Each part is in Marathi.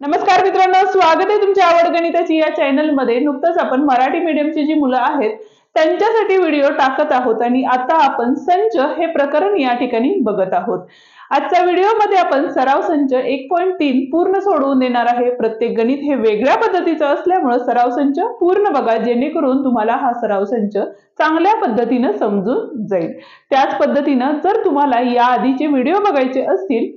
नमस्कार मित्रांनो, स्वागत आहे तुमच्या आवड गणिताची या चॅनलमध्ये। नुकतंच आपण मराठी मीडियमची जी मुलं आहेत त्यांच्यासाठी व्हिडिओ टाकत आहोत आणि आता आपण संच हे प्रकरण या ठिकाणी बघत आहोत। आजच्या व्हिडिओमध्ये आपण सराव संच 1.3 पूर्ण सोडवून देणार आहे। प्रत्येक गणित हे वेगळ्या पद्धतीचं असल्यामुळे सराव संच पूर्ण बघा, जेणेकरून तुम्हाला हा सराव संच चांगल्या पद्धतीने समजून जाईल। त्याच पद्धतीने जर तुम्हाला या आधीचे व्हिडिओ बघायचे असतील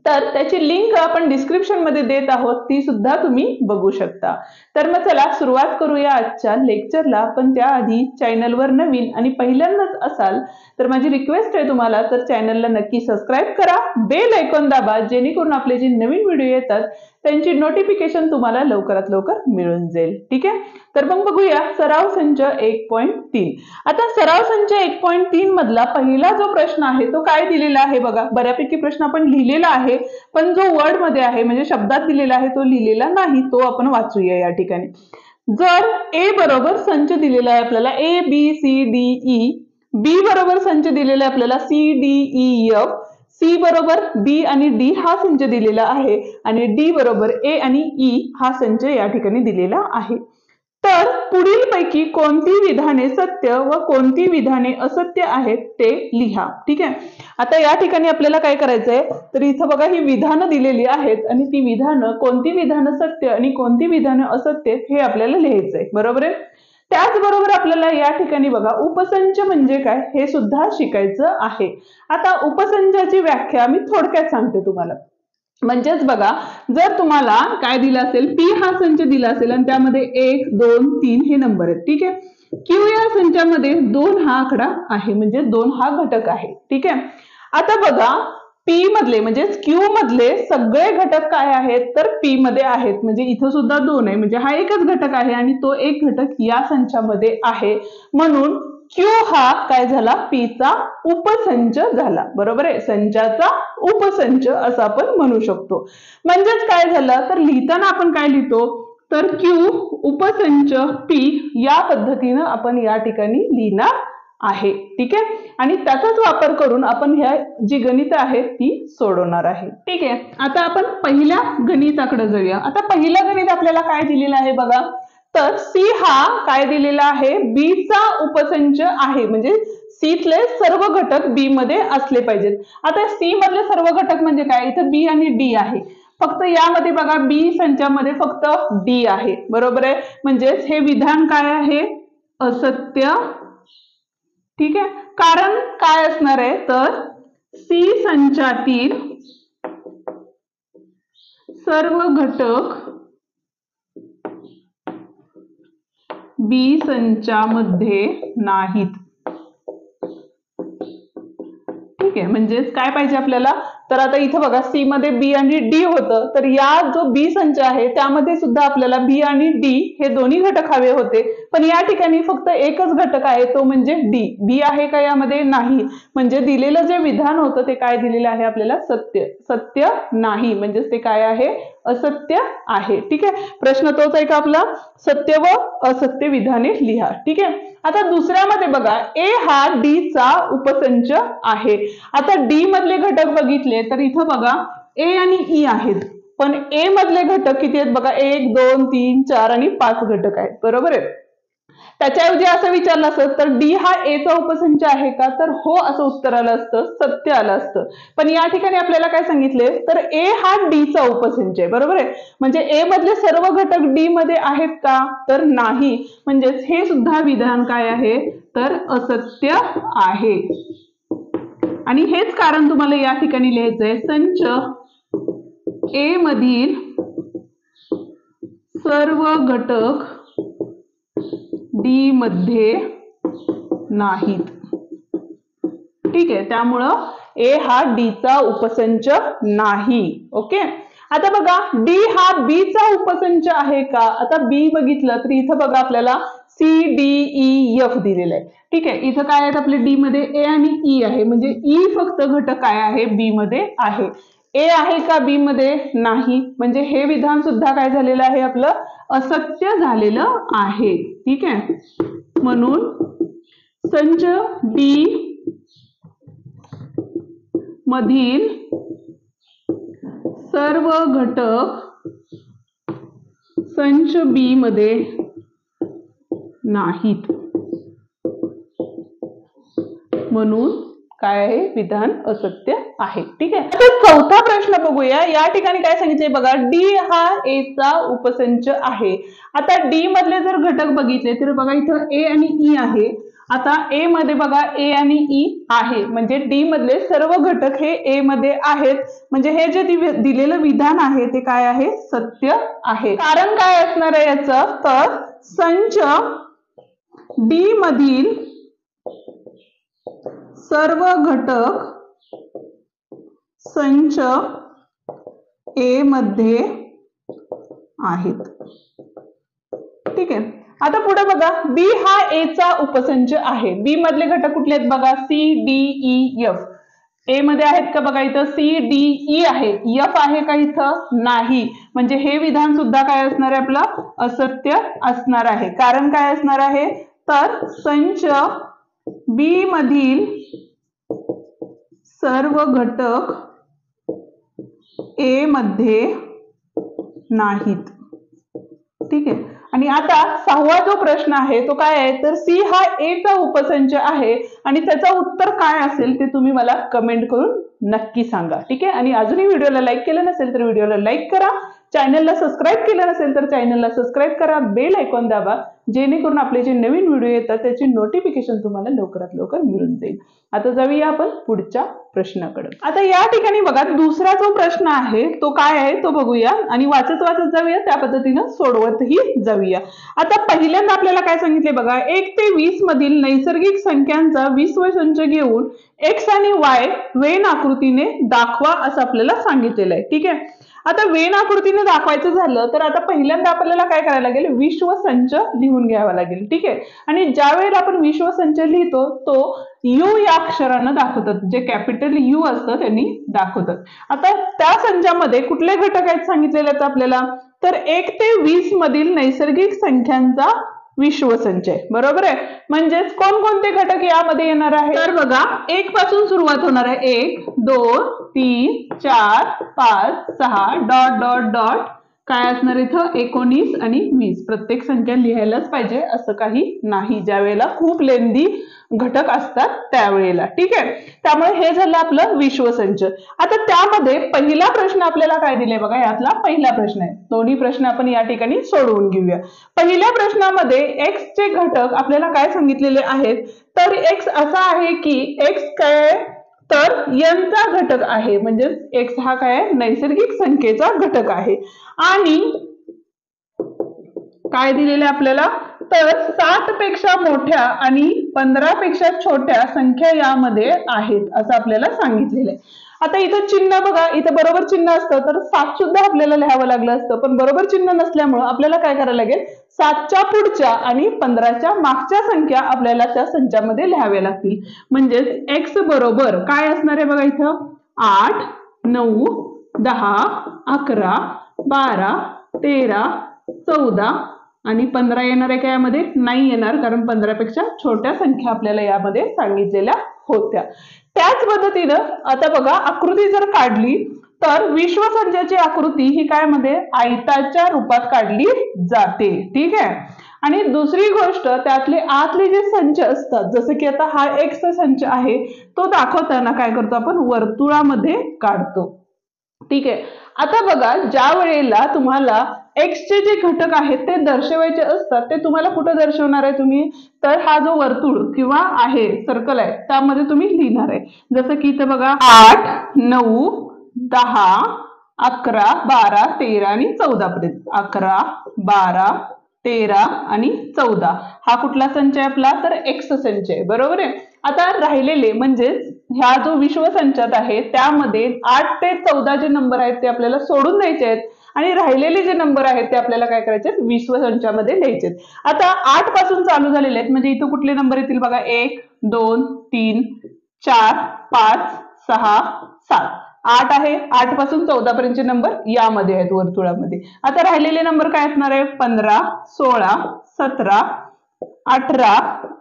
तर त्याची लिंक आपण डिस्क्रिप्शन मध्ये देत आहोत, ती सुद्धा तुम्ही बघू शकता। तर मग चला सुरुवात करूया आजच्या लेक्चरला। पण त्याआधी चॅनलवर नवीन आणि पहिल्यांदाच असाल तर माझी रिक्वेस्ट आहे तुम्हाला, तर चॅनलला नक्की सबस्क्राइब करा, बेल आयकॉन दाबा, जेणेकरून आपले जे नवीन व्हिडिओ येतात त्यांची नोटिफिकेशन तुम्हाला लवकरात लवकर मिळून जाईल। ठीक आहे, तर मग बघूया सराव संच 1.3। आता सराव संच 1.3 मधला पहिला जो प्रश्न आहे तो काय दिलेला आहे बघा। बऱ्यापैकी प्रश्न आपण लिहिलेला आहे, पण जो वर्ड मध्ये आहे म्हणजे शब्दात दिलेला आहे तो लिहिलेला नाही, तो आपण वाचूया या ठिकाणी। जर ए बरोबर संच दिलेला आहे आपल्याला A B C D E, B बरोबर संच दिलेला आहे आपल्याला C D E F, C बरोबर बी आणि डी हा संच दिलेला आहे आणि डी बरोबर ए आणि ई हा संच या ठिकाणी दिलेला आहे। तर पुढील पैकी कोणती विधाने सत्य व कोणती विधाने असत्य आहेत ते लिहा। ठीक आहे, आता या ठिकाणी आपल्याला काय करायचंय, तर इथं बघा ही विधानं दिलेली आहेत आणि ती विधानं, कोणती विधानं सत्य आणि कोणती विधानं असत्य हे आपल्याला लिहायचंय, बरोबर आहे। त्याचबरोबर आपल्याला या ठिकाणी बघा उपसंच म्हणजे काय हे सुद्धा शिकायचं आहे। आता उपसंचाची व्याख्या मी थोडक्यात सांगते तुम्हाला। म्हणजेच बघा, जर तुम्हाला काय दिलं असेल, पी हा संच दिला असेल आणि त्यामध्ये 1 2 3 हे नंबर आहेत। ठीक आहे, क्यू या संचामध्ये 2 हा आकडा आहे, म्हणजे 2 हा घटक आहे। ठीक आहे, आता बघा पी मधले म्हणजे क्यू मधले सगळे घटक काय आहेत, तर पी मध्ये आहेत, म्हणजे इथं सुद्धा 2 आहे, म्हणजे हा एकच घटक आहे आणि तो एक घटक या संचामध्ये आहे, म्हणून क्यू हा काय झाला, पी चा उपसंच झाला, बरोबर आहे। संचाचा उपसंच असं आपण म्हणू शकतो। म्हणजेच काय झालं, तर लिहिताना आपण काय लिहितो, तर क्यू उपसंच पी या पद्धतीने आपण या ठिकाणी लिहिणार आहे। ठीक आहे, आणि त्याचाच वापर करून आपण ह्या जी गणित आहेत ती सोडवणार आहे। ठीक आहे, आता आपण पहिल्या गणिताकडे जाऊया। आता पहिलं गणित आपल्याला काय दिलेलं आहे बघा, तर सी हा काय दिलेला आहे, बी चा उपसंच आहे, म्हणजे सी तले सर्व घटक बी मध्ये असले पाहिजेत। आता सी मधले सर्व घटक म्हणजे काय, इथं बी आणि डी आहे, फक्त यामध्ये बघा बी संचामध्ये फक्त डी आहे, बरोबर आहे। म्हणजेच हे विधान काय आहे, असत्य। ठीक आहे, कारण काय असणार आहे, तर सी संचातील सर्व घटक बी संचामध्ये नाहीत। ठीक आहे, म्हणजेच काय पाहिजे आपल्याला, तर आता इथं बघा सी मध्ये बी आणि डी होतं, तर या जो बी संच आहे त्यामध्ये सुद्धा आपल्याला बी आणि डी हे दोन्ही घटक हवे होते, पण या ठिकाणी फक्त एकच घटक आहे, तो म्हणजे डी। बी आहे का यामध्ये, नाही, म्हणजे दिलेलं जे विधान होतं ते काय दिलेलं आहे आपल्याला, सत्य। सत्य नाही, म्हणजेच ते काय आहे, असत्य आहे। ठीक आहे, प्रश्न तोच आहे का आपला, सत्य व असत्य विधाने लिहा। ठीक आहे, आता दुसऱ्यामध्ये बघा ए हा डी चा उपसंच आहे। आता डी मधले घटक बघितले तर इथं बघा ए आणि ई आहेत, पण ए मधले घटक किती आहेत बघा, 1 2 3 4 आणि 5 घटक आहेत, बरोबर आहे। त्याच्याऐवजी असं विचारलं असतं तर डी हा ए चा उपसंच आहे का, तर हो असं उत्तर आलं असतं, सत्य आलं असतं। पण या ठिकाणी आपल्याला काय सांगितले, तर ए हा डी चा उपसंच आहे, बरोबर आहे। म्हणजे ए मधले सर्व घटक डी मध्ये आहेत का, तर नाही, म्हणजेच हे सुद्धा विधान काय आहे, तर असत्य आहे। आणि हेच कारण तुम्हाला या ठिकाणी लिहायचंय, संच ए मधील सर्व घटक डी मध्ये नाहीत। ठीक आहे, त्यामुळं ए हा डी चा उपसंच नाही। ओके, आता बघा डी हा बी चा उपसंच आहे का, आता बी बघितलं तर इथं बघा आपल्याला सी डी ई एफ दिलेलं आहे। ठीक आहे, इथं काय आहेत आपले, डी मध्ये ए आणि ई आहे, म्हणजे ई फक्त घटक काय आहे, बी मध्ये आहे। ए आहे का बी मध्ये, नाही, म्हणजे हे विधान सुद्धा काय झालेलं आहे, आपलं असत्य झालेलं आहे। ठीक आहे, म्हणून संच डी मधील सर्व घटक संच बी मध्ये नाहीत, म्हणून काय आहे, विधान असत्य आहे. ठीक आहे. आता चौथा प्रश्न बघूया. या ठिकाणी काय सांगितले बघा, डी हा ए चा उपसंच आहे. आता डी मधले जर घटक बघितले तर बघा इथं ए आणि ई आहे. आता ए मध्ये बघा ए आणि ई आहे, म्हणजे डी मधले सर्व घटक हे ए मध्ये आहेत, म्हणजे हे जे दिलेलं विधान आहे ते काय आहे, सत्य आहे. कारण काय असणार आहे याचं, तर संच डी मधील सर्व घटक संच ए मध्ये आहेत. ठीक आहे. आता पुढे बघा, बी हा ए चा उपसंच आहे. बी मधले घटक कुठले आहेत बघा, सी डी ई एफ. ए मध्ये आहेत का बघा, इथं सी डी ई आहे, एफ आहे का इथं नाही, म्हणजे हे विधान सुद्धा काय असणार आहे, आपलं असत्य असणार आहे. कारण काय असणार आहे, तर संच बी मधील सर्व घटक ए मध्ये नाहीत. ठीक आहे. आणि आता सहावा जो प्रश्न आहे तो काय आहे, तर सी हा ए चा उपसंच आहे आणि त्याचं उत्तर काय असेल ते तुम्ही मला कमेंट करून नक्की सांगा. ठीक आहे. आणि अजूनही व्हिडिओला लाईक केलं नसेल तर व्हिडिओला लाईक करा, चॅनलला सबस्क्राईब केलं नसेल तर चॅनलला सबस्क्राईब करा, बेल आयकॉन दाबा, जेणेकरून आपले जे नवीन व्हिडिओ येतात त्याचे नोटिफिकेशन तुम्हाला लवकरात लवकर मिळून जाईल. आता जाऊया आपण पुढच्या प्रश्नाकडे. आता या ठिकाणी बघा, दुसरा जो प्रश्न आहे तो काय आहे तो बघूया आणि वाचत जाऊया, त्या पद्धतीने सोडवतही जाऊया. आता पहिल्यांदा आपल्याला काय सांगितले बघा, 1 ते 20 मधील नैसर्गिक संख्यांचा विश्वसंच घेऊन एक्स आणि वाय वेन आकृतीने दाखवा असं आपल्याला सांगितलेलं आहे. ठीक आहे. आता वेन आकृतीने दाखवायचं झालं तर आता पहिल्यांदा आपल्याला काय करायला लागेल, विश्वसंच लिहून घ्यावा लागेल. ठीक आहे. आणि ज्या वेळेला आपण विश्वसंच लिहितो तो यू या अक्षरानं दाखवतात, जे कॅपिटल यू असतं त्यांनी दाखवतात. आता त्या संचामध्ये कुठले घटक आहेत सांगितलेले आहेत आपल्याला, तर 1 ते 20 मधील नैसर्गिक संख्यांचा विश्वसंच आहे. बरोबर आहे. म्हणजेच कोणकोणते घटक यामध्ये येणार आहे, तर बघा 1 पासून सुरुवात होणार आहे. 1 2 3 4 5 6 डॉट डॉट डॉट काय असणार इथं, 19 आणि 20. प्रत्येक संख्या लिहायलाच पाहिजे असं काही नाही, ज्या वेळेला खूप लेंदी घटक असतात त्यावेळेला. ठीक आहे. त्यामुळे हे झालं आपलं विश्वसंच. आता त्यामध्ये पहिला प्रश्न आपल्याला काय दिलाय बघा, यातला पहिला प्रश्न आहे. दोन्ही प्रश्न आपण या ठिकाणी सोडवून घेऊया. पहिल्या प्रश्नामध्ये एक्स चे घटक आपल्याला काय सांगितलेले आहेत, तर एक्स असा आहे की एक्स काय, तर n चा घटक आहे, म्हणजे एक्स हा काय नैसर्गिक संख्येचा घटक आहे. आणि काय दिलेले आपल्याला, तर 7 पेक्षा मोठ्या आणि 15 पेक्षा छोट्या संख्या यामध्ये आहेत असं आपल्याला सांगितलेलं आहे. आता इथं चिन्ह बघा, इथं बरोबर चिन्ह असतं तर 7 सुद्धा आपल्याला लिहावं लागलं असतं, पण बरोबर चिन्ह नसल्यामुळे आपल्याला काय करायला लागेल, 7च्या पुढच्या आणि 15च्या मागच्या संख्या आपल्याला त्या संचामध्ये लिहाव्या लागतील. म्हणजेच एक्स बरोबर काय असणार आहे बघा इथं, 8 9 10 11 12 13 14 आणि 15 येणार आहे का यामध्ये, नाही येणार, कारण 15 पेक्षा छोट्या संख्या आपल्याला यामध्ये सांगितलेल्या होत्या. त्याच पद्धतीनं आता बघा आकृती जर काढली तर विश्वसंचाची आकृती ही काय मध्ये आयताच्या रूपात काढली जाते. ठीक आहे. आणि दुसरी गोष्ट, त्यातले आतले जे संच असतात, जसं की आता हा एक्स संच आहे, तो दाखवताना काय करतो आपण, वर्तुळामध्ये काढतो. ठीक आहे. आता बघा, ज्या वेळेला तुम्हाला एक्स चे जे घटक आहेत ते दर्शवायचे असतात, ते तुम्हाला कुठे दर्शवणार आहे तुम्ही, तर हा जो वर्तुळ किंवा आहे सर्कल आहे त्यामध्ये तुम्ही लिहिणार आहे. जसं की इथं बघा 8 9 10 11 12 13 आणि 14 पर्यंत, 11 12 13 आणि 14 हा कुठला संच आहे आपला, तर एक्स संच आहे. बरोबर आहे. आता राहिलेले म्हणजे ह्या जो विश्वसंचात आहे त्यामध्ये 8 ते 14 जे नंबर आहेत ते आपल्याला सोडून द्यायचे आहेत आणि राहिलेले जे नंबर आहेत ते आपल्याला काय करायचे, विश्वसंचामध्ये लिहायचे. आता 8 पासून चालू झालेले आहेत, म्हणजे इथं कुठले नंबर येतील बघा, 1 2 3 4 5 6 7 8 आहे. 8 पासून 14 पर्यंतचे नंबर यामध्ये आहेत वर्तुळामध्ये. आता राहिलेले नंबर काय असणार आहे, 15 16 17 18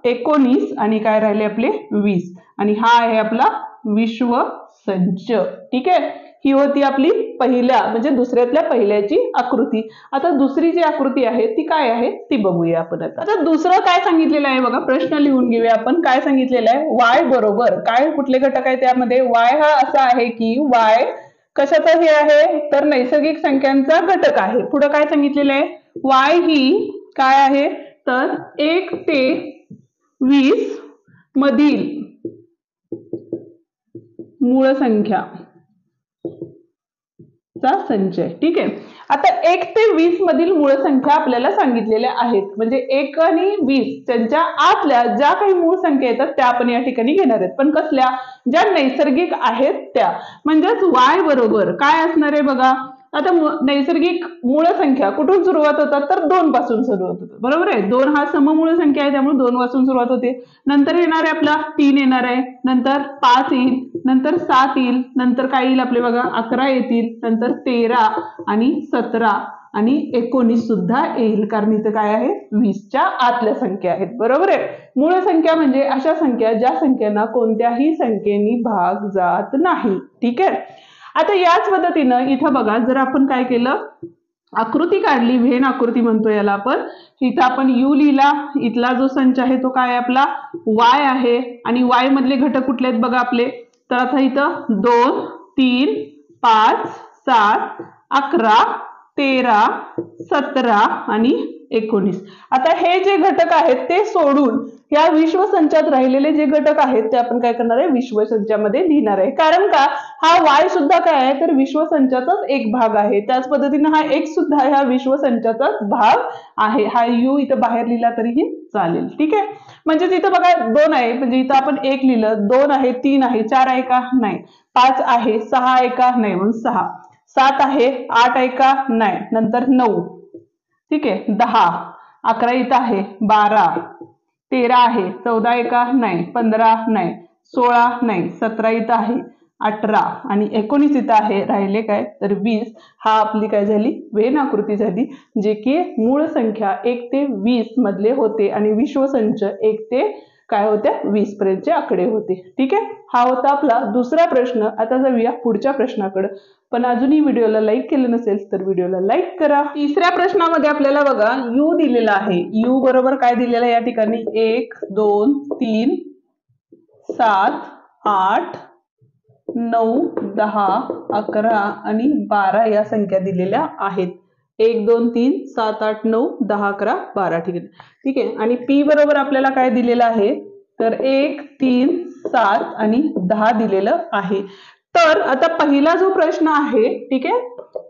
19 आणि काय राहिले आपले 20. आणि हा आहे आपला विश्वसंच. ठीक आहे. ही होती आपली पहिल्या म्हणजे दुसऱ्यातल्या पहिल्याची आकृती. आता दुसरी जी आकृती आहे ती काय आहे ती बघूया आपण. आता दुसरं काय सांगितलेलं आहे बघा, प्रश्न लिहून घेऊया आपण. काय सांगितलेलं आहे, y बरोबर काय कुठले घटक आहे त्यामध्ये, y हा असा आहे की y कशाचा हे आहे तर नैसर्गिक संख्यांचा घटक आहे. पुढे काय सांगितलेलं आहे, y ही काय आहे तर 1 ते 20 मधील मूळ संख्या चा संच आहे. ठीक आहे. आता 1 ते 20 मधील मूळ संख्या आपल्याला सांगितलेल्या आहेत, म्हणजे 1 आणि 20 त्यांच्या आतल्या ज्या काही मूळ संख्या येतात त्या आपण या ठिकाणी घेणार आहेत. पण कसल्या, ज्या नैसर्गिक आहेत त्या. म्हणजेच y बरोबर काय असणार आहे बघा, आता नैसर्गिक मूळ संख्या कुठून सुरुवात होतात तर 2 पासून सुरुवात होतात. बरोबर आहे. 2 हा सममूळ संख्या आहे त्यामुळे 2 पासून सुरुवात होते. नंतर येणार आहे आपला 3 येणार आहे, नंतर 5 येईल, नंतर 7 येईल, नंतर काय येईल आपले बघा 11 येतील, नंतर 13 आणि 17 आणि 19 सुद्धा येईल, कारण इथं काय आहे 20च्या आतल्या संख्या आहेत. बरोबर आहे. मूळ संख्या म्हणजे अशा संख्या ज्या संख्यांना कोणत्याही संख्येने भाग जात नाही. ठीक आहे. आता याच पद्धतीनं इथं बघा, जर आपण काय केलं आकृती काढली, व्हेन आकृती म्हणतो याला आपण, इथं आपण u लिहिला, इथला जो संच आहे तो काय आपला y आहे आणि y मधले घटक कुठले आहेत बघा आपले, तर आता इथं 2 3 5 7 11 13 17 आणि 19. आता हे जे घटक आहेत ते सोडून या विश्वसंचात राहिलेले जे घटक आहेत ते आपण काय करणार आहे विश्वसंचामध्ये लिहिणार आहे. कारण का हा y सुद्धा काय आहे तर विश्वसंचाचाच एक भाग आहे. त्याच पद्धतीने हा x सुद्धा ह्या विश्वसंचाचाच भाग आहे. हा u इथं बाहेर लिहिला तरीही चालेल. ठीक आहे. म्हणजे इथं बघा 2 आहे, म्हणजे इथं आपण 1 लिहिलं, 2 आहे, 3 आहे, 4 आहे का नाही, 5 आहे, 6 आहे का नाही म्हणून 6, 7 आहे, 8 आहे का नाही, नंतर 9, ठीक आहे, 10, 11 इथं आहे, 12, 13 आहे, 14 आहे का नाही, 15 नाही, 16 नाही, 17 इथं आहे, 18 आणि 19 इथं आहे, राहिले काय तर 20. हा आपली काय झाली व्हेन आकृती झाली, जे की मूळ संख्या 1 ते 20 मधले होते आणि विश्वसंच 1 ते काय होत्या 20 पर्यंतचे आकडे होते. ठीक आहे. हा होता आपला दुसरा प्रश्न. आता जाऊया पुढच्या प्रश्नाकडे. पण अजूनही व्हिडिओला लाईक केलं नसेल तर व्हिडिओला लाईक करा. तिसऱ्या प्रश्नामध्ये आपल्याला बघा u दिलेला आहे. u बरोबर काय दिलेलं आहे या ठिकाणी 1 2 3 7 8 9 10 11 आणि 12 या संख्या दिलेल्या आहेत. 1 2 3 7 8 9 10 11 12. ठीक आहे. आणि p बरोबर आपल्याला काय दिलेलं आहे तर 1 3 7 आणि 10 दिलेलं आहे. तर आता पहिला जो प्रश्न आहे, ठीक आहे,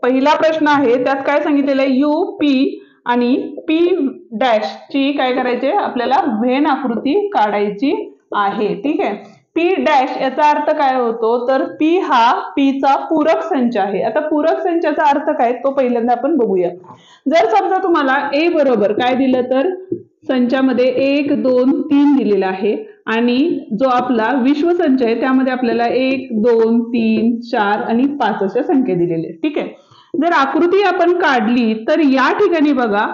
पहिला प्रश्न आहे त्यात काय सांगितलेलं आहे u p आणि p डॅश ची काय करायचे आपल्याला व्हेन आकृती काढायची आहे. ठीक आहे. p डॅश याचा अर्थ काय होतो तर p हा p चा पूरक संच आहे. आता पूरक संचाचा अर्थ काय तो पहिल्यांदा आपण बघूया. जर समजा तुम्हाला a बरोबर काय दिलं तर संचामध्ये 1 2 3 दिलेला आहे आणि जो आपला विश्वसंच आहे त्यामध्ये आपल्याला 1 2 3 4 आणि 5 अशा संख्या दिलेल्या आहेत. ठीक आहे. जर आकृती आपण काढली तर या ठिकाणी बघा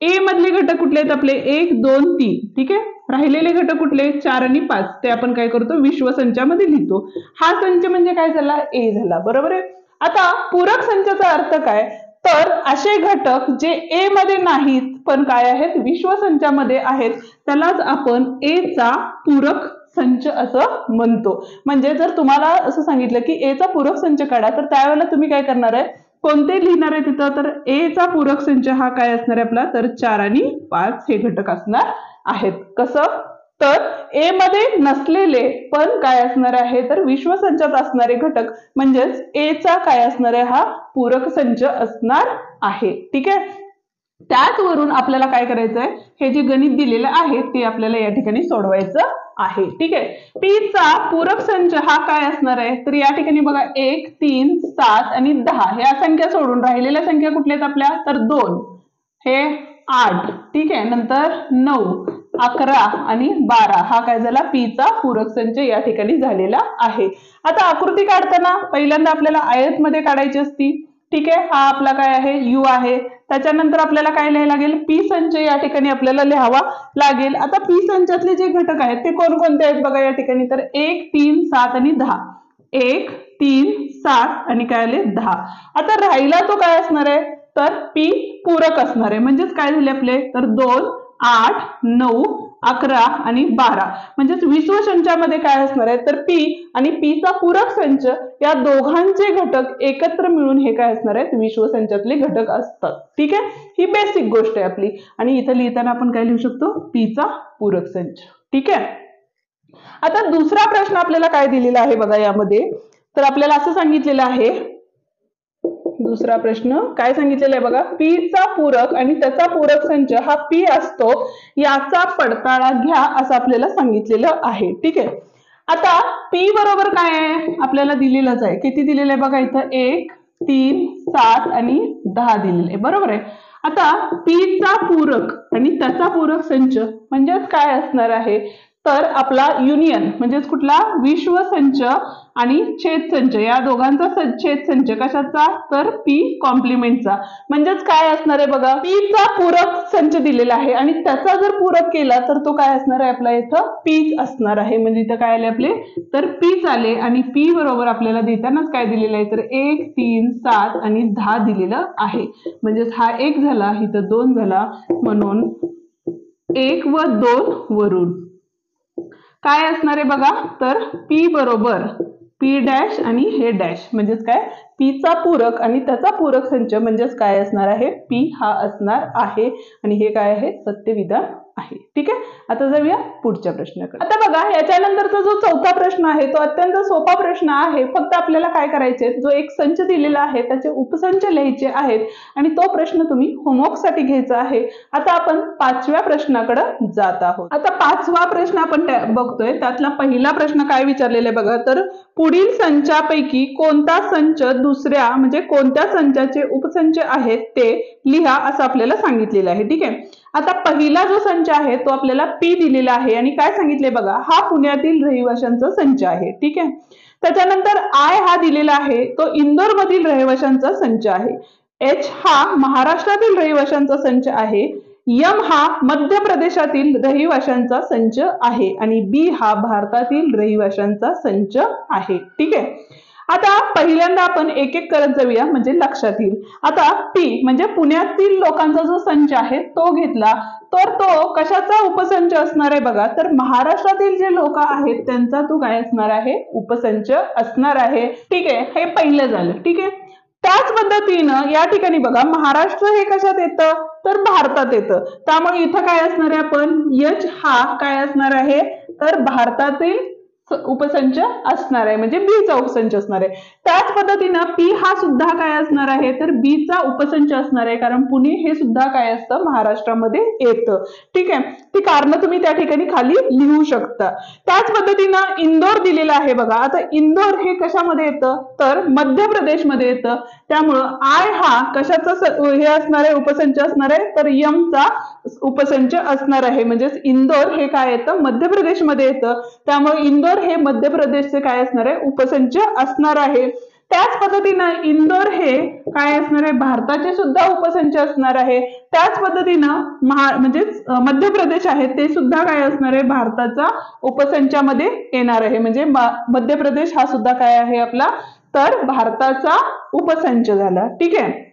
a मधले घटक कुठले आहेत आपले 1 2 3. ठीक आहे. राहिलेले घटक कुठले 4 आणि 5 ते आपण काय करतो विश्वसंचामध्ये लिहितो. हा संच म्हणजे काय झाला a झाला. बरोबर आहे. आता पूरक संचाचा अर्थ काय तर असे घटक जे a मध्ये नाहीत पण काय आहेत विश्वसंचामध्ये आहेत त्यालाच आपण a चा पूरक संच असं म्हणतो. म्हणजे जर तुम्हाला असं सांगितलं की a चा पूरक संच काढा तर त्यावेळेला तुम्ही काय करणार आहे कोणते लिहिणार आहे तिथं तर a चा पूरक संच हा काय असणार आहे आपला तर 4 आणि 5 हे घटक असणार आहेत. कसं तर a मध्ये नसलेले पण काय असणार आहे तर विश्वसंचात असणारे घटक म्हणजेच a चा काय असणार आहे हा पूरक संच असणार आहे. ठीक आहे. त्याचवरून आपल्याला काय करायचं आहे हे जे गणित दिलेलं आहे ते आपल्याला या ठिकाणी सोडवायचं आहे. ठीक आहे. p चा पूरक संच हा काय असणार आहे तर या ठिकाणी बघा 1 3 7 आणि 10 ह्या संख्या सोडून राहिलेल्या संख्या कुठल्या आहेत आपल्या तर 2 हे 8. ठीक आहे. नंतर 9 11 आणि 12 हा काय झाला p चा पूरक संच या ठिकाणी झालेला आहे. आता आकृती काढताना पहिल्यांदा आपल्याला आयत मध्ये काढायची असती. ठीक आहे. हा आपला काय आहे u आहे. त्याच्यानंतर आपल्याला काय लिहायला लागेल p संच या ठिकाणी आपल्याला लिहावा लागेल. आता p संचातले जे घटक आहेत ते कोणकोणते आहेत बघा या ठिकाणी तर 1 3 7 आणि 10. 1 3 7 आणि काय आले 10. आता राहिला तो काय असणार आहे तर पी पूरक असणार आहे. म्हणजेच काय झाले आपले तर 2 8 9 11 आणि 12 म्हणजेच विश्व संचामध्ये काय असणार आहे तर पी आणि पीचा पूरक संच या दोघांचे घटक एकत्र मिळून हे काय असणार आहेत विश्व संचातले घटक असतात. ठीक आहे, ही बेसिक गोष्ट आहे आपली. आणि इथं लिहिताना आपण काय लिहू शकतो पीचा पूरक संच. ठीक आहे, आता दुसरा प्रश्न आपल्याला काय दिलेला आहे बघा यामध्ये. तर आपल्याला असं सांगितलेलं आहे, दुसरा प्रश्न काय सांगितलेला आहे बघा, पी चा पूरक आणि त्याचा पूरक संच हा पी असतो याचा पडताळा घ्या असं आपल्याला सांगितलेलं आहे. ठीक आहे, आता पी बरोबर काय आहे आपल्याला दिलेलंच आहे. किती दिलेलं आहे बघा इथं 1 3 7 आणि 10 दिलेले आहे. बरोबर आहे. आता पी चा पूरक आणि त्याचा पूरक संच म्हणजेच काय असणार आहे तर आपला युनियन म्हणजेच कुठला विश्व संच आणि छेद संच या दोघांचा छेद संच कशाचा तर पी कॉम्प्लिमेंटचा. म्हणजेच काय असणार आहे बघा पी चा पूरक संच दिलेला आहे आणि त्याचा जर पूरक केला तर तो काय असणार आहे आपला इथं पीच असणार आहे. म्हणजे इथं काय आले आपले तर पीच आले आणि पी बरोबर आपल्याला देतानाच काय दिलेलं आहे तर 1 3 7 आणि 10 दिलेलं आहे. म्हणजेच हा 1 झाला इथं 2 झाला म्हणून 1 व 2 वरून काय असणार आहे बघा तर पी बरोबर पी डॅश आणि हे डॅश म्हणजेच काय पीचा पूरक आणि त्याचा पूरक संच म्हणजेच काय असणार आहे पी हा असणार आहे आणि हे काय आहे सत्य विधान आहे. ठीक आहे, आता जाऊया पुढच्या प्रश्नाकडे. आता बघा याच्यानंतरचा जो चौथा प्रश्न आहे तो अत्यंत सोपा प्रश्न आहे. फक्त आपल्याला काय करायचे जो एक संच दिलेला आहे त्याचे उपसंच लिहायचे आहेत आणि तो प्रश्न तुम्ही होमवर्क साठी घ्यायचा आहे. आता आपण 5व्या प्रश्नाकडे जात आहोत. आता 5वा प्रश्न आपण बघतोय त्यातला पहिला प्रश्न काय विचारलेला आहे बघा तर पुढील संचापैकी कोणता संच दुसऱ्या म्हणजे कोणत्या संचाचे उपसंच आहेत ते लिहा असं आपल्याला सांगितलेलं आहे. ठीक आहे, आता पहिला जो संच आहे तो आपल्याला पी दिलेला आहे आणि काय सांगितले बघा हा पुण्यातील रहिवाशांचा संच आहे. ठीक आहे, त्याच्यानंतर आय हा दिलेला आहे तो इंदोर मधील रहिवाशांचा संच आहे. एच हा महाराष्ट्रातील रहिवाशांचा संच आहे. यम हा मध्य प्रदेशातील रहिवाशांचा संच आहे आणि बी हा भारतातील रहिवाशांचा संच आहे. ठीक आहे, आता पहिल्यांदा आपण एक एक करत जाऊया म्हणजे लक्षात येईल. आता पी म्हणजे पुण्यातील लोकांचा जो संच आहे तो घेतला तर तो कशाचा उपसंच असणार आहे बघा तर महाराष्ट्रातील जे लोक आहेत त्यांचा तो काय असणार आहे उपसंच असणार आहे. ठीक आहे, हे पहिलं झालं. ठीक आहे, त्याच पद्धतीनं या ठिकाणी बघा महाराष्ट्र हे कशात येतं तर भारतात येतं. त्यामुळे इथं काय असणार आहे आपण यच हा काय असणार आहे तर भारतातील उपसंच असणार आहे म्हणजे बी चा उपसंच असणार आहे. त्याच पद्धतीनं पी हा सुद्धा काय असणार आहे तर बी चा उपसंच असणार आहे कारण पुणे हे सुद्धा काय असतं महाराष्ट्रामध्ये येतं. ठीक आहे, ती कारण तुम्ही त्या ठिकाणी खाली लिहू शकता. त्याच पद्धतीनं इंदोर दिलेलं आहे बघा. आता इंदोर हे कशामध्ये येतं तर मध्य प्रदेशमध्ये येतं. त्यामुळं आय हा कशाचा हे असणार आहे उपसंच असणार आहे तर यम चा उपसंच असणार आहे. म्हणजेच इंदोर हे काय येतं मध्य प्रदेशमध्ये येतं. त्यामुळे इंदोर हे मध्य प्रदेशचे काय असणार आहे उपसंच असणार आहे. त्याच पद्धतीनं इंदोर हे काय असणार आहे भारताचे सुद्धा उपसंच असणार आहे. त्याच पद्धतीनं म्हणजेच मध्य प्रदेश आहे ते सुद्धा काय असणार आहे भारताचा उपसंचामध्ये येणार आहे. म्हणजे मध्य प्रदेश हा सुद्धा काय आहे आपला तर भारताचा उपसंच झाला. ठीक आहे,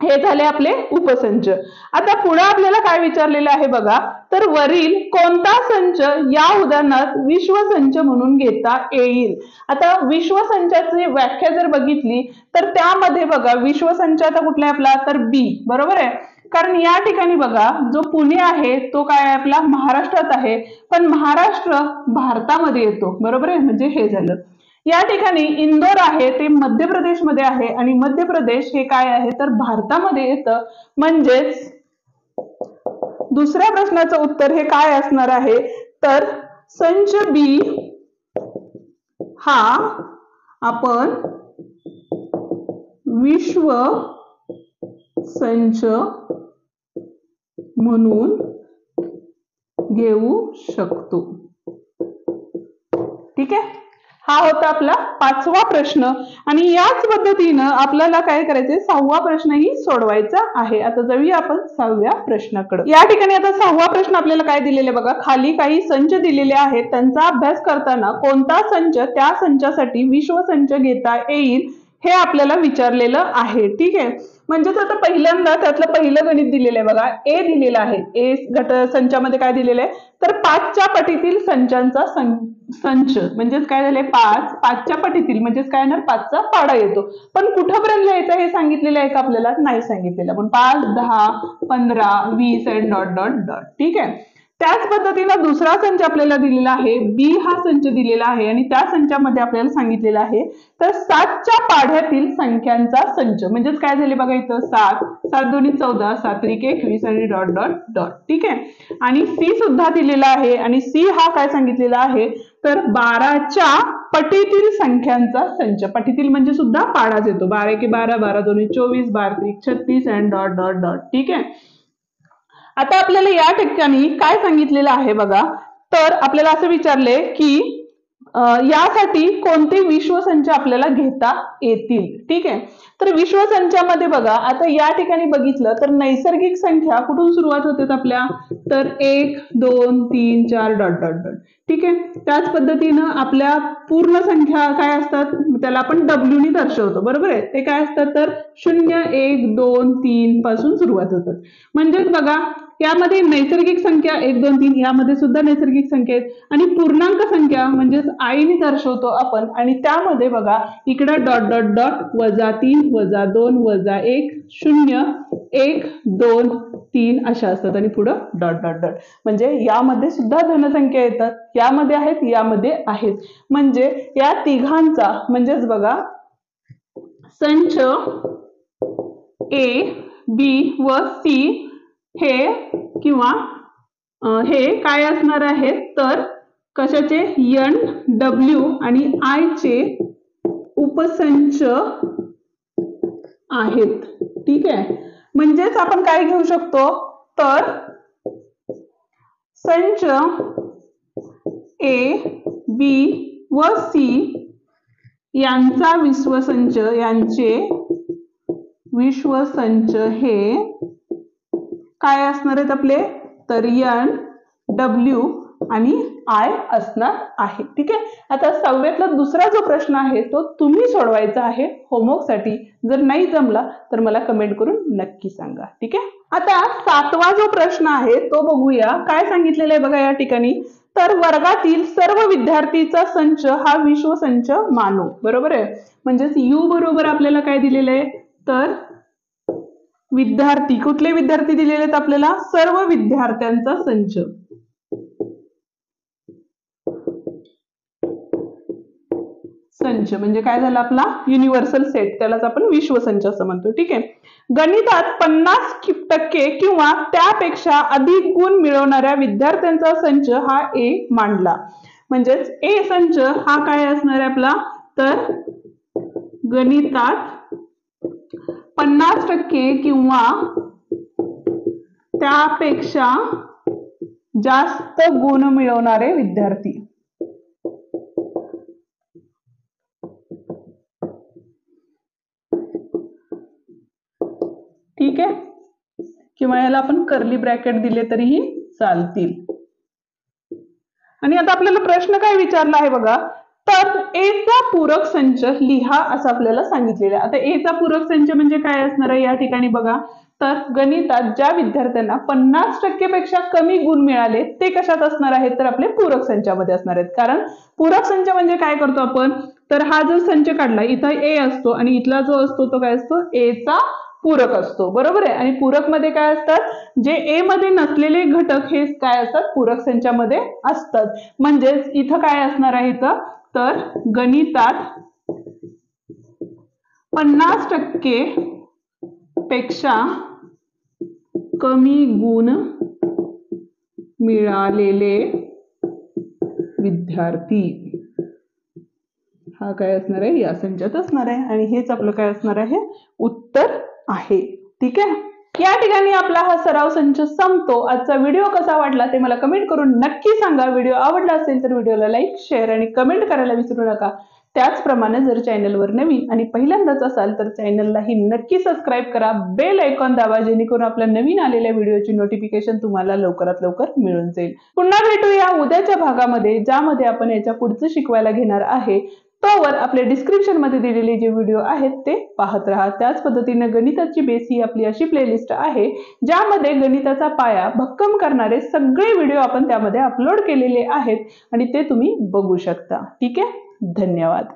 हे झाले आपले उपसंच. आता पुढे आपल्याला काय विचारलेलं आहे बघा तर वरील कोणता संच या उदाहरणात विश्वसंच म्हणून घेता येईल. आता विश्वसंचाची व्याख्या जर बघितली तर त्यामध्ये बघा विश्वसंच आता कुठला आहे आपला तर बी. बरोबर आहे, कारण या ठिकाणी बघा जो पुणे आहे तो काय आहे आपला महाराष्ट्रात आहे पण महाराष्ट्र भारतामध्ये येतो. बरोबर आहे, म्हणजे हे झालं. या ठिकाणी इंदोर आहे ते मध्य प्रदेशमध्ये आहे आणि मध्य प्रदेश हे काय आहे तर भारतामध्ये येतं. म्हणजेच दुसऱ्या प्रश्नाचं उत्तर हे काय असणार आहे तर संच बी हा आपण विश्व संच म्हणून घेऊ शकतो. ठीक आहे, हा होता आपला 5वा प्रश्न आणि याच पद्धतीनं आपल्याला काय करायचंय 6वा प्रश्नही सोडवायचा आहे. आता जाऊया आपण 6व्या प्रश्नाकडे. या ठिकाणी आता 6वा प्रश्न आपल्याला काय दिलेला बघा, खाली काही संच दिलेले आहेत, त्यांचा अभ्यास करताना कोणता संच त्या संचासाठी विश्वसंच घेता येईल हे आपल्याला विचारलेलं आहे. ठीक आहे, म्हणजेच आता पहिल्यांदा त्यातलं पहिलं गणित दिलेलं आहे बघा, ए दिलेलं आहे. ए गट संचामध्ये काय दिलेलं आहे तर 5च्या पटीतील संचांचा संच म्हणजेच काय झाले 5च्या पटीतील म्हणजेच काय येणार 5चा पाडा येतो. पण कुठपर्यंत लिहायचं हे सांगितलेलं आहे का आपल्याला, नाही सांगितलेलं. पण 5, 10, 15, 20 अँड डॉट डॉट डॉट. ठीक आहे, त्याच पद्धतीनं दुसरा संच आपल्याला दिलेला आहे, बी हा संच दिलेला आहे आणि त्या संचामध्ये आपल्याला सांगितलेलं आहे तर 7च्या पाढ्यातील संख्यांचा संच म्हणजेच काय झाले बघा इथं 7, 7 दोन्ही 14, 7 त्रिक 21 आणि डॉट डॉट डॉट. ठीक आहे, आणि सी सुद्धा दिलेला आहे आणि सी हा काय सांगितलेला आहे तर 12च्या पटीतील संख्यांचा संच. पटीतील म्हणजे सुद्धा पाडाच येतो, 12 एके 12, 12 दोन्ही 24, 12 त्रिक 36 अँड डॉट डॉट डॉट. ठीक आहे, आता आपल्याला या ठिकाणी काय सांगितलेलं आहे बघा, तर आपल्याला असं विचारले की यासाठी कोणते विश्वसंच आपल्याला घेता येतील. ठीक आहे, तर विश्वसंचामध्ये बघा आता या ठिकाणी बघितलं तर नैसर्गिक संख्या कुठून सुरुवात होते आपल्या तर 1, 2, 3, 4 डॉट डॉट डॉट. ठीक आहे, त्याच पद्धतीनं आपल्या पूर्ण संख्या काय असतात त्याला आपण डब्ल्यू ने दर्शवतो, बरोबर आहे. ते काय असतात तर 0, 1, 2, 3 पासून सुरुवात होतात. म्हणजेच बघा यामध्ये नैसर्गिक संख्या 1, 2, 3 यामध्ये सुद्धा नैसर्गिक संख्या आहेत आणि पूर्णांक संख्या म्हणजेच आई ने दर्शवतो आपण आणि त्यामध्ये बघा इकडे डॉट डॉट डॉट -3, -2, -1, 0, 1, 2, 3 अशा असतात आणि पुढे डॉट डॉट डॉट. म्हणजे यामध्ये सुद्धा धनसंख्या येतात, यामध्ये आहेत, यामध्ये आहेत. म्हणजे या तिघांचा म्हणजेच बघा संच ए, बी व सी हे किंवा हे काय असणार आहे तर कशाचे एन, डब्ल्यू आणि आय चे उपसंच आहेत. ठीक आहे, म्हणजेच आपण काय घेऊ शकतो तर संच ए, बी व सी यांचा विश्वसंच यांचे विश्वसंच हे काय असणार आहेत आपले तर एन, डब्ल्यू आणि आय असणार आहे. ठीक आहे, आता 6व्यातला दुसरा जो प्रश्न आहे तो तुम्ही सोडवायचा आहे होमवर्क साठी. जर नाही जमला तर मला कमेंट करून नक्की सांगा. ठीक आहे, आता 7वा जो प्रश्न आहे तो बघूया. काय सांगितलेलं आहे बघा या ठिकाणी तर वर्गातील सर्व विद्यार्थीचा संच हा विश्वसंच मानू. बरोबर आहे, म्हणजेच यू बरोबर आपल्याला काय दिलेलं आहे तर विद्यार्थी, कुठले विद्यार्थी दिलेले आहेत आपल्याला सर्व विद्यार्थ्यांचा संच. संच म्हणजे काय झालं आपला युनिव्हर्सल सेट, त्यालाच आपण विश्वसंच असं म्हणतो. ठीक आहे, गणितात 50% किंवा त्यापेक्षा अधिक गुण मिळवणाऱ्या विद्यार्थ्यांचा संच हा ए मांडला. म्हणजेच ए संच हा काय असणार आहे आपला तर गणितात 50% किंवा त्यापेक्षा जास्त गुण मिळवणारे विद्यार्थी. ठीक आहे, किंवा याला आपण कर्ली ब्रॅकेट दिले तरीही चालतील. आणि आता आपल्याला प्रश्न काय विचारला आहे बघा तर ए चा पूरक संच लिहा असं आपल्याला सांगितलेलं आहे. आता ए चा पूरक संच म्हणजे काय असणार आहे या ठिकाणी बघा तर गणितात ज्या विद्यार्थ्यांना 50% पेक्षा कमी गुण मिळाले ते कशात असणार आहेत तर आपले पूरक संचामध्ये असणार आहेत. कारण पूरक संच म्हणजे काय करतो आपण तर हा जो संच काढला इथं ए असतो आणि इथला जो असतो तो काय असतो ए चा पूरक असतो. बरोबर आहे, आणि पूरक मध्ये काय असतात जे ए मध्ये नसलेले घटक हे काय असतात पूरक संचामध्ये असतात. म्हणजेच इथं काय असणार आहे तर गणितात 50% पेक्षा कमी गुण मिळालेले विद्यार्थी हा काय असणार आहे या संचात असणार आहे आणि हेच आपलं काय असणार आहे उत्तर आहे. ठीक आहे, या ठिकाणी आपला हा सराव संच संपतो। आजचा व्हिडिओ कसा वाटला ते मला कमेंट करून नक्की सांगा। व्हिडिओ आवडला असेल तर व्हिडिओला लाईक, शेअर आणि कमेंट करायला विसरू नका। त्याचप्रमाणे जर चॅनलवर नवीन आणि पहिल्यांदाच असाल तर चॅनललाही नक्की सबस्क्राईब करा, बेल आयकॉन दाबा, जेणेकरून आपल्या नवीन आलेल्या व्हिडिओची नोटिफिकेशन तुम्हाला लवकरात लवकर मिळून जाईल। पुन्हा भेटूया उद्याच्या भागामध्ये, ज्यामध्ये आपण याच्या पुढचं शिकवायला घेणार आहे। तोवर आपल्या डिस्क्रिप्शन मध्ये दिलेले जे व्हिडिओ आहेत ते पाहत राहा। त्याच पद्धतीने गणिताची बेस ही आपली अशी प्लेलिस्ट आहे ज्यामध्ये गणिताचा पाया भक्कम करणारे सगळे व्हिडिओ आपण त्यामध्ये अपलोड केलेले आहेत आणि ते तुम्ही बघू शकता। ठीक आहे, धन्यवाद।